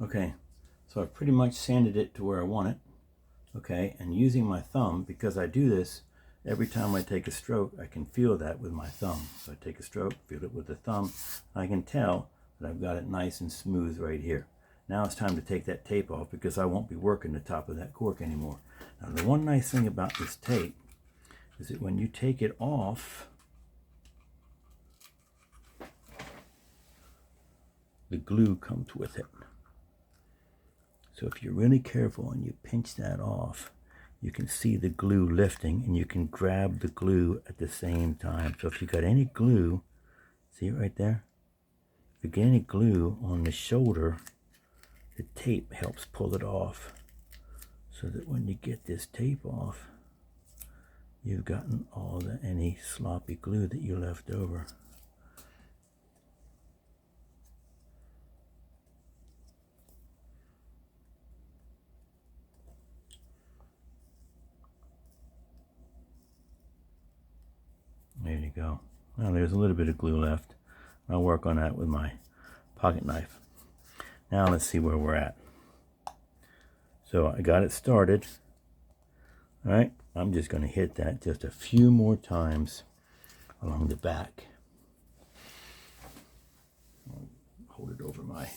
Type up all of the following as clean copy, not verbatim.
Okay, so I've pretty much sanded it to where I want it. Okay, and using my thumb, because I do this every time I take a stroke, I can feel that with my thumb. So I take a stroke, feel it with the thumb. I can tell that I've got it nice and smooth right here. Now it's time to take that tape off because I won't be working the top of that cork anymore. Now the one nice thing about this tape is that when you take it off, the glue comes with it. So if you're really careful and you pinch that off, you can see the glue lifting and you can grab the glue at the same time. So if you got any glue, see it right there? If you get any glue on the shoulder, the tape helps pull it off. So that when you get this tape off, you've gotten all any sloppy glue that you left over. There you go. Now there's a little bit of glue left. I'll work on that with my pocket knife. Now let's see where we're at. So I got it started. All right, I'm just going to hit that just a few more times along the back. I'll hold it over my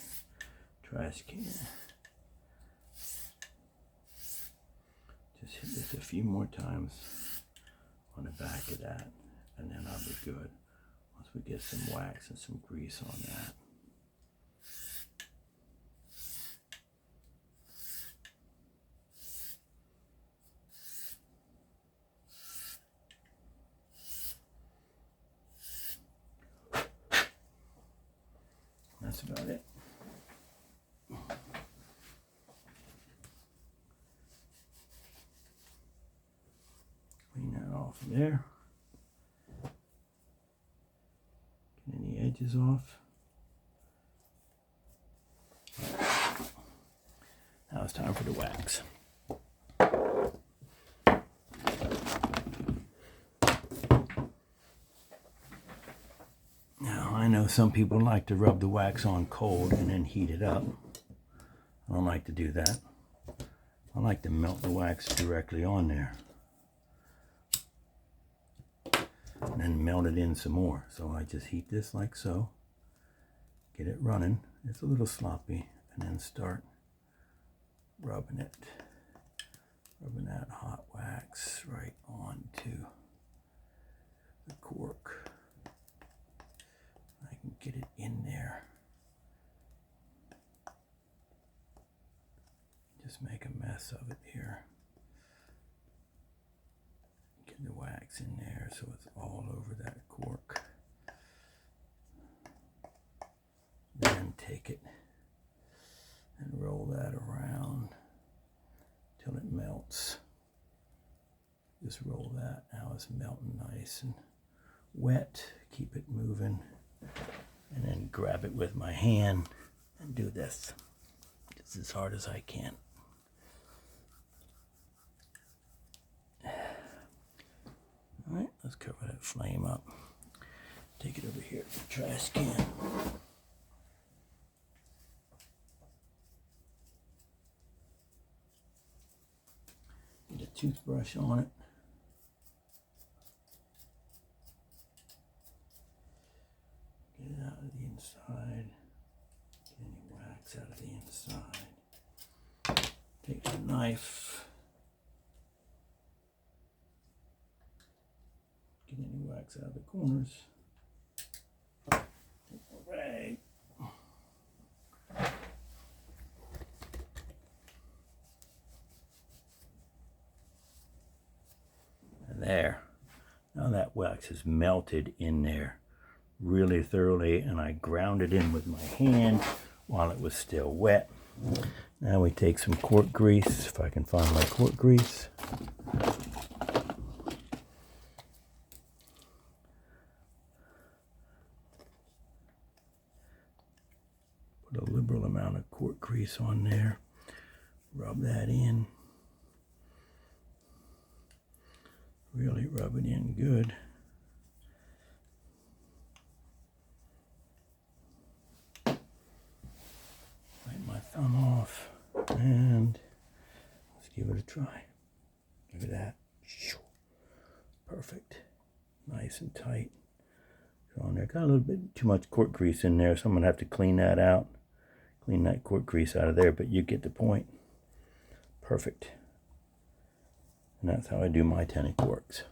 trash can. Just hit this a few more times on the back of that, and then I'll be good once we get some wax and some grease on that. That's about it. Clean that off of there. Get any edges off. Now it's time for the wax. Now I know some people like to rub the wax on cold and then heat it up. I don't like to do that. I like to melt the wax directly on there. And then melt it in some more. So I just heat this like so. Get it running. It's a little sloppy. And then start rubbing it. Rubbing that hot wax right onto the cork. I can get it in there. Just make a mess of it here. Get the wax in there so it's all over that cork. Then take it and roll that around till it melts. Just roll that. Now it's melting nice and wet. Keep it moving. And then grab it with my hand and do this just as hard as I can. All right, let's cover that flame up. Take it over here to the trash can. Get a toothbrush on it. Get it out of the inside. Get any wax out of the inside. Take the knife. Get any wax out of the corners. Take the rag. And there. Now that wax is melted in there really thoroughly, and I ground it in with my hand while it was still wet. Now we take some cork grease, if I can find my cork grease. Put a liberal amount of cork grease on there. Rub that in. Really rub it in good. Wipe my thumb off, and let's give it a try. Look at that. Perfect. Nice and tight. On there. Got a little bit too much cork grease in there, so I'm going to have to clean that out. Clean that cork grease out of there, but you get the point. Perfect. And that's how I do my tenon corks.